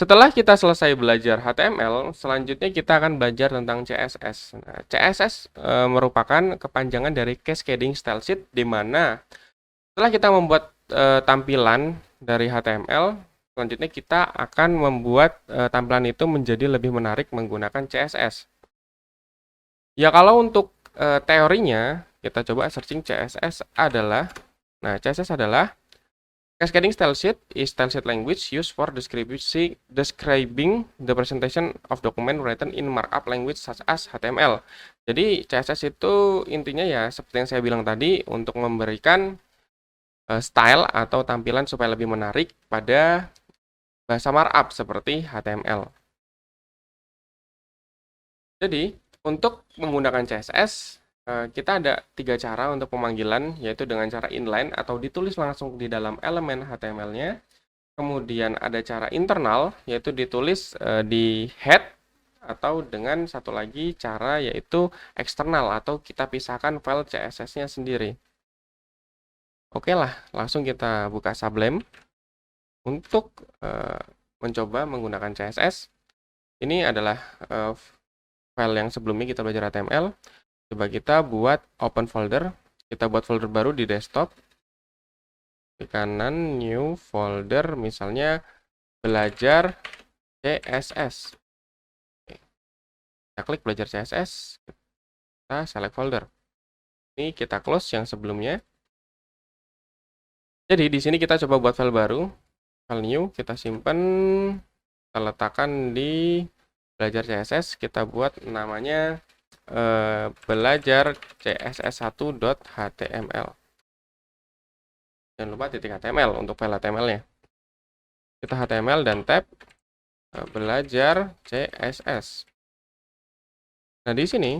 Setelah kita selesai belajar HTML, selanjutnya kita akan belajar tentang CSS. Nah, CSS merupakan kepanjangan dari Cascading Style Sheet, di mana setelah kita membuat tampilan dari HTML, selanjutnya kita akan membuat tampilan itu menjadi lebih menarik menggunakan CSS. Ya, kalau untuk teorinya, kita coba searching CSS adalah, nah CSS adalah Cascading Style Sheet is style sheet language used for describing the presentation of document written in markup language such as HTML. Jadi CSS itu intinya ya seperti yang saya bilang tadi, untuk memberikan style atau tampilan supaya lebih menarik pada bahasa markup seperti HTML. Jadi untuk menggunakan CSS, kita ada 3 cara untuk pemanggilan, yaitu dengan cara inline atau ditulis langsung di dalam elemen HTML-nya. Kemudian ada cara internal, yaitu ditulis di head, atau dengan satu lagi cara yaitu eksternal, atau kita pisahkan file CSS-nya sendiri. Oke lah, langsung kita buka Sublime untuk mencoba menggunakan CSS. Ini adalah file yang sebelumnya kita belajar HTML. Coba kita buat open folder, kita buat folder baru di desktop. Di kanan new folder, misalnya belajar CSS. Kita klik belajar CSS, kita select folder. Ini kita close yang sebelumnya. Jadi di sini kita coba buat file baru, file new, kita simpan, kita letakkan di belajar CSS, kita buat namanya belajar css1.html. Jangan lupa titik HTML untuk file HTML-nya. Kita HTML dan tab belajar CSS. Nah, di sini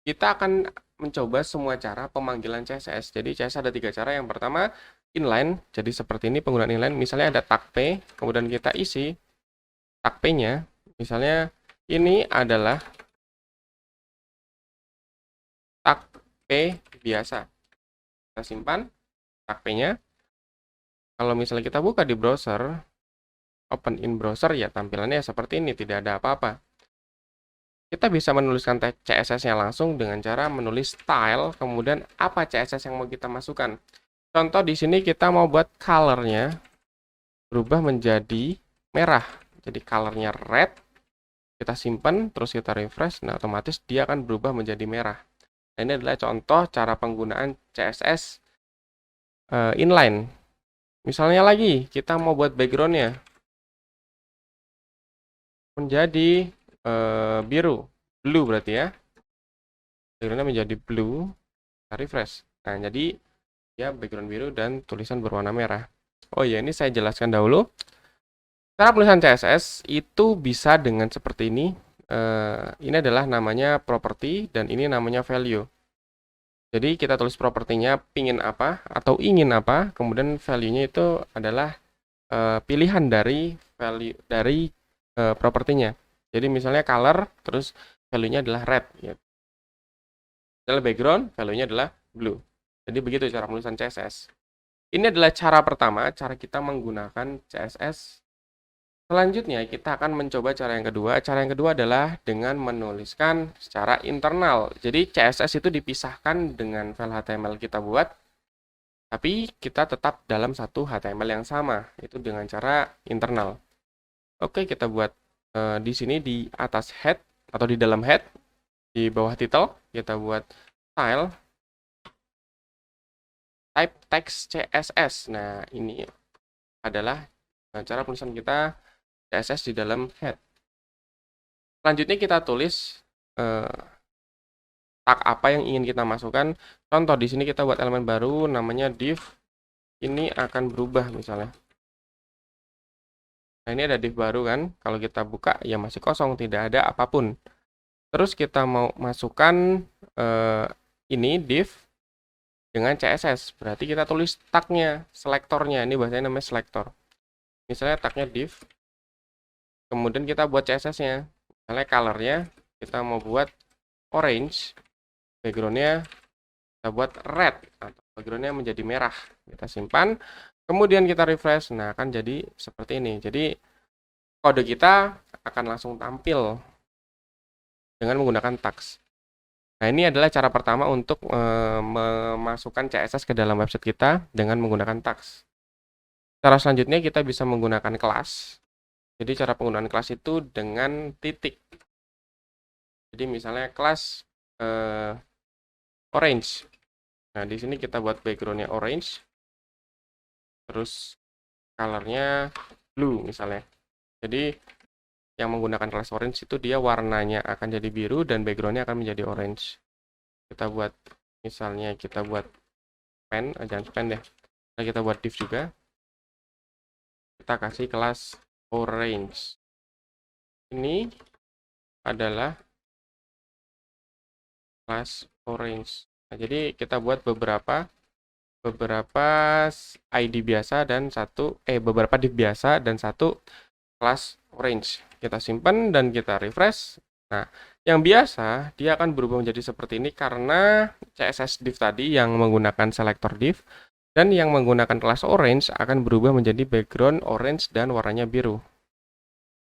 kita akan mencoba semua cara pemanggilan CSS. Jadi CSS ada 3 cara. Yang pertama inline. Jadi seperti ini penggunaan inline. Misalnya ada tag P, kemudian kita isi tag P-nya. Misalnya ini adalah tag P biasa. Kita simpan tag P-nya. Kalau misalnya kita buka di browser, open in browser, ya tampilannya seperti ini, tidak ada apa-apa. Kita bisa menuliskan tag CSS-nya langsung dengan cara menulis style, kemudian apa CSS yang mau kita masukkan. Contoh di sini kita mau buat color-nya berubah menjadi merah. Jadi color-nya red, kita simpan, terus kita refresh, nah otomatis dia akan berubah menjadi merah. Nah, ini adalah contoh cara penggunaan CSS inline. Misalnya lagi, kita mau buat background-nya menjadi biru, blue berarti ya. Background-nya menjadi blue, kita refresh. Nah, jadi ya background biru dan tulisan berwarna merah. Oh ya, ini saya jelaskan dahulu. Cara penulisan CSS itu bisa dengan seperti ini. Ini adalah namanya property dan ini namanya value. Jadi kita tulis propertinya pingin apa atau ingin apa, kemudian value-nya itu adalah pilihan dari value dari propertinya. Jadi misalnya color, terus value-nya adalah red. Ya. Adalah background, value-nya adalah blue. Jadi begitu cara penulisan CSS. Ini adalah cara pertama, cara kita menggunakan CSS. Selanjutnya kita akan mencoba cara yang kedua. Cara yang kedua adalah dengan menuliskan secara internal. Jadi CSS itu dipisahkan dengan file HTML kita buat, tapi kita tetap dalam satu HTML yang sama, itu dengan cara internal. Oke, kita buat di sini di atas head atau di dalam head, di bawah title kita buat style type text CSS. Nah, ini adalah cara penulisan kita CSS di dalam head. Selanjutnya kita tulis tag apa yang ingin kita masukkan. Contoh di sini kita buat elemen baru namanya div. Ini akan berubah misalnya. Nah, ini ada div baru kan. Kalau kita buka ya masih kosong, tidak ada apapun. Terus kita mau masukkan ini div dengan CSS. Berarti kita tulis tagnya, selektornya. Ini bahasanya namanya selektor. Misalnya tagnya div. Kemudian kita buat CSS-nya. Misalnya color-nya kita mau buat orange. Background-nya kita buat red atau background-nya menjadi merah. Kita simpan. Kemudian kita refresh. Nah, akan jadi seperti ini. Jadi kode kita akan langsung tampil dengan menggunakan tags. Nah, ini adalah cara pertama untuk memasukkan CSS ke dalam website kita dengan menggunakan tags. Cara selanjutnya kita bisa menggunakan kelas. Jadi cara penggunaan kelas itu dengan titik. Jadi misalnya kelas orange. Nah, di sini kita buat backgroundnya orange. Terus colornya blue misalnya. Jadi yang menggunakan kelas orange itu dia warnanya akan jadi biru dan backgroundnya akan menjadi orange. Kita buat misalnya kita buat pen, jangan pen deh. Nah, kita buat div juga. Kita kasih kelas orange. Ini adalah kelas orange. Nah, jadi kita buat beberapa ID biasa dan beberapa div biasa dan satu kelas orange. Kita simpan dan kita refresh. Nah, yang biasa dia akan berubah menjadi seperti ini karena CSS div tadi yang menggunakan selector div dan yang menggunakan kelas orange akan berubah menjadi background orange dan warnanya biru.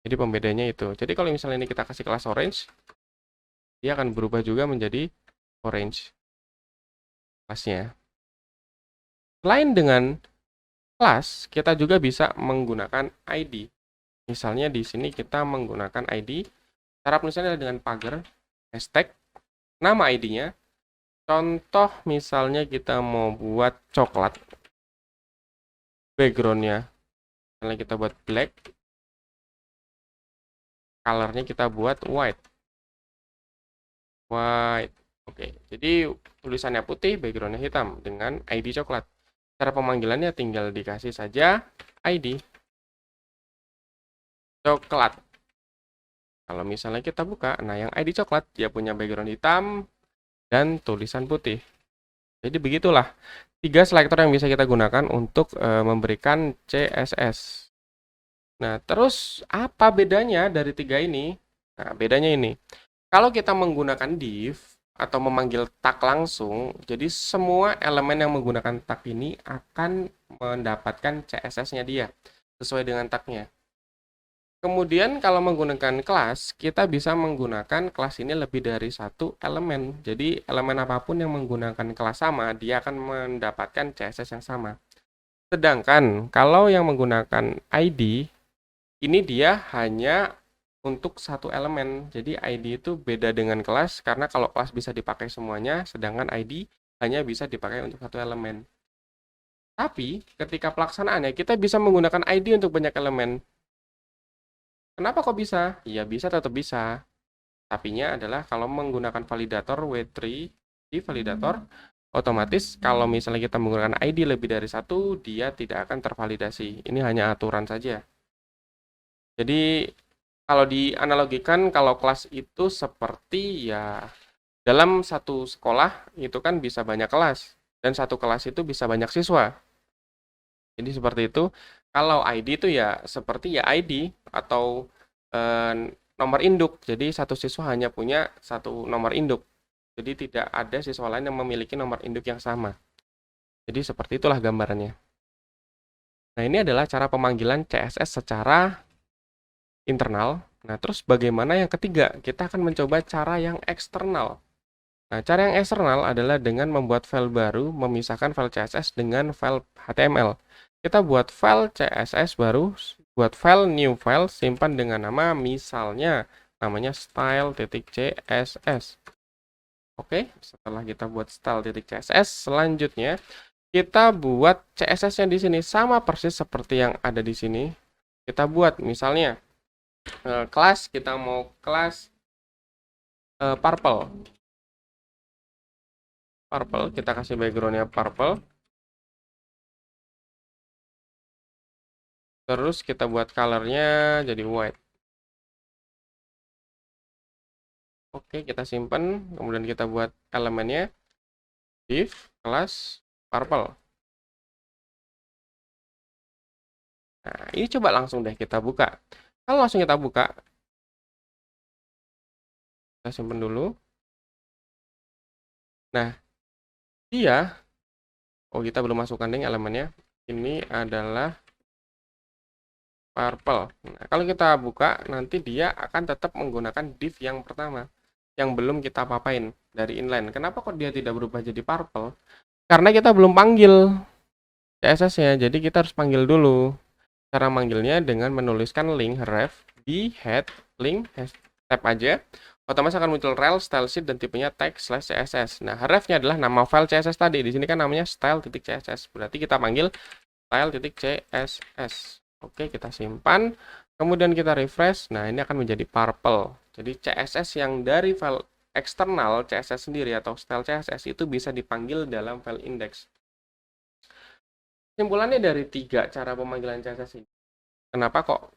Jadi pembedanya itu. Jadi kalau misalnya ini kita kasih kelas orange, dia akan berubah juga menjadi orange kelasnya. Selain dengan kelas, kita juga bisa menggunakan ID. Misalnya di sini kita menggunakan ID. Cara penulisannya adalah dengan pagar, hashtag, nama ID-nya. Contoh misalnya kita mau buat coklat. Background-nya. Misalnya kita buat black. Color-nya kita buat white. White. Oke, jadi tulisannya putih, background-nya hitam dengan ID coklat. Cara pemanggilannya tinggal dikasih saja ID coklat. Kalau misalnya kita buka, nah yang ID coklat dia punya background hitam dan tulisan putih. Jadi begitulah 3 selektor yang bisa kita gunakan untuk memberikan CSS. Nah, terus apa bedanya dari 3 ini? Nah, bedanya ini. Kalau kita menggunakan div atau memanggil tag langsung, jadi semua elemen yang menggunakan tag ini akan mendapatkan CSS-nya dia sesuai dengan tagnya. Kemudian kalau menggunakan kelas, kita bisa menggunakan kelas ini lebih dari satu elemen. Jadi elemen apapun yang menggunakan kelas sama, dia akan mendapatkan CSS yang sama. Sedangkan kalau yang menggunakan ID, ini dia hanya untuk satu elemen. Jadi ID itu beda dengan kelas, karena kalau kelas bisa dipakai semuanya, sedangkan ID hanya bisa dipakai untuk satu elemen. Tapi ketika pelaksanaannya, kita bisa menggunakan ID untuk banyak elemen. Kenapa kok bisa? Ya bisa, tetap bisa. Tapinya adalah kalau menggunakan validator W3 di validator, otomatis kalau misalnya kita menggunakan ID lebih dari satu, dia tidak akan tervalidasi. Ini hanya aturan saja. Jadi kalau dianalogikan, kalau kelas itu seperti ya dalam satu sekolah itu kan bisa banyak kelas dan satu kelas itu bisa banyak siswa. Jadi seperti itu. Kalau ID itu ya seperti ya ID atau nomor induk. Jadi satu siswa hanya punya satu nomor induk. Jadi tidak ada siswa lain yang memiliki nomor induk yang sama. Jadi seperti itulah gambarannya. Nah, ini adalah cara pemanggilan CSS secara internal. Nah, terus bagaimana yang ketiga? Kita akan mencoba cara yang eksternal. Nah, cara yang eksternal adalah dengan membuat file baru, memisahkan file CSS dengan file HTML. Kita buat file CSS baru, buat file new file, simpan dengan nama misalnya namanya style.css. Oke, setelah kita buat style.css, selanjutnya kita buat CSS-nya di sini sama persis seperti yang ada di sini. Kita buat misalnya kelas, kita mau kelas purple. Purple, kita kasih backgroundnya purple. Terus kita buat colornya jadi white. Oke, kita simpan. Kemudian kita buat elemennya div kelas purple. Nah, ini coba langsung deh kita buka. Kalau langsung kita buka, kita simpan dulu. Nah, dia, oh kita belum masukkan deh elemennya. Ini adalah purple. Nah, kalau kita buka, nanti dia akan tetap menggunakan div yang pertama, yang belum kita papain dari inline. Kenapa kok dia tidak berubah jadi purple? Karena kita belum panggil CSS-nya, jadi kita harus panggil dulu. Cara manggilnya dengan menuliskan link ref di head link tab aja, otomatis akan muncul rel, style sheet, dan tipenya tag/css. Nah, ref-nya adalah nama file CSS tadi. Di sini kan namanya style.css. Berarti kita panggil style.css. Oke, kita simpan. Kemudian kita refresh. Nah, ini akan menjadi purple. Jadi CSS yang dari file eksternal CSS sendiri atau style CSS itu bisa dipanggil dalam file index. Kesimpulannya dari 3 cara pemanggilan CSS ini, kenapa kok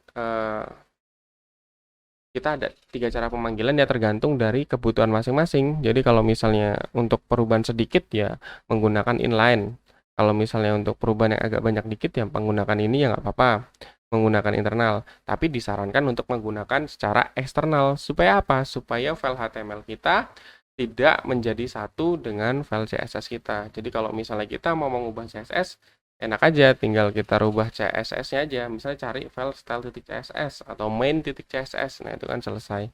kita ada 3 cara pemanggilan, ya tergantung dari kebutuhan masing-masing. Jadi kalau misalnya untuk perubahan sedikit ya menggunakan inline. Kalau misalnya untuk perubahan yang agak banyak dikit ya menggunakan ini ya nggak apa-apa, menggunakan internal. Tapi disarankan untuk menggunakan secara eksternal. Supaya apa? Supaya file HTML kita tidak menjadi satu dengan file CSS kita. Jadi kalau misalnya kita mau mengubah CSS, enak aja tinggal kita rubah CSS-nya aja. Misalnya cari file style.css atau main.css. Nah, itu kan selesai.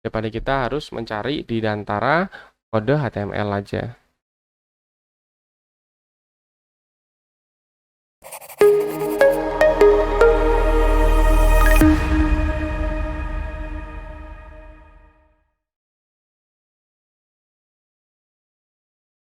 Daripada kita harus mencari di antara kode HTML aja.